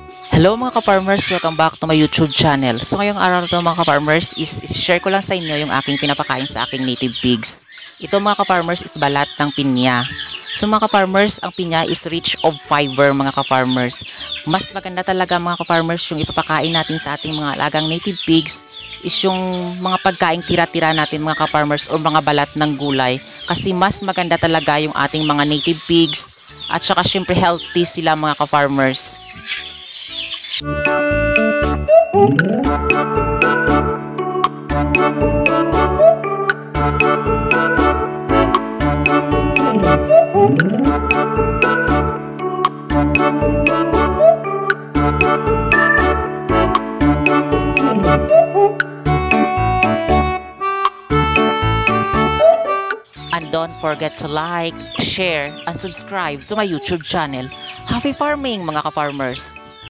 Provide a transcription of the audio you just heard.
Hello mga ka-farmers, welcome back to my YouTube channel. So ngayong araw na ito mga ka-farmers is share ko lang sa inyo yung aking pinapakain sa aking native pigs. Ito mga ka-farmers is balat ng pinya. So mga ka-farmers, ang pinya is rich of fiber mga ka-farmers. Mas maganda talaga mga ka-farmers yung ipapakain natin sa ating mga alagang native pigs is yung mga pagkaing tira-tira natin mga ka-farmers o mga balat ng gulay. Kasi mas maganda talaga yung ating mga native pigs at saka syempre healthy sila mga ka-farmers. And don't forget to like, share, and subscribe to my YouTube channel. Happy farming mga ka-farmers!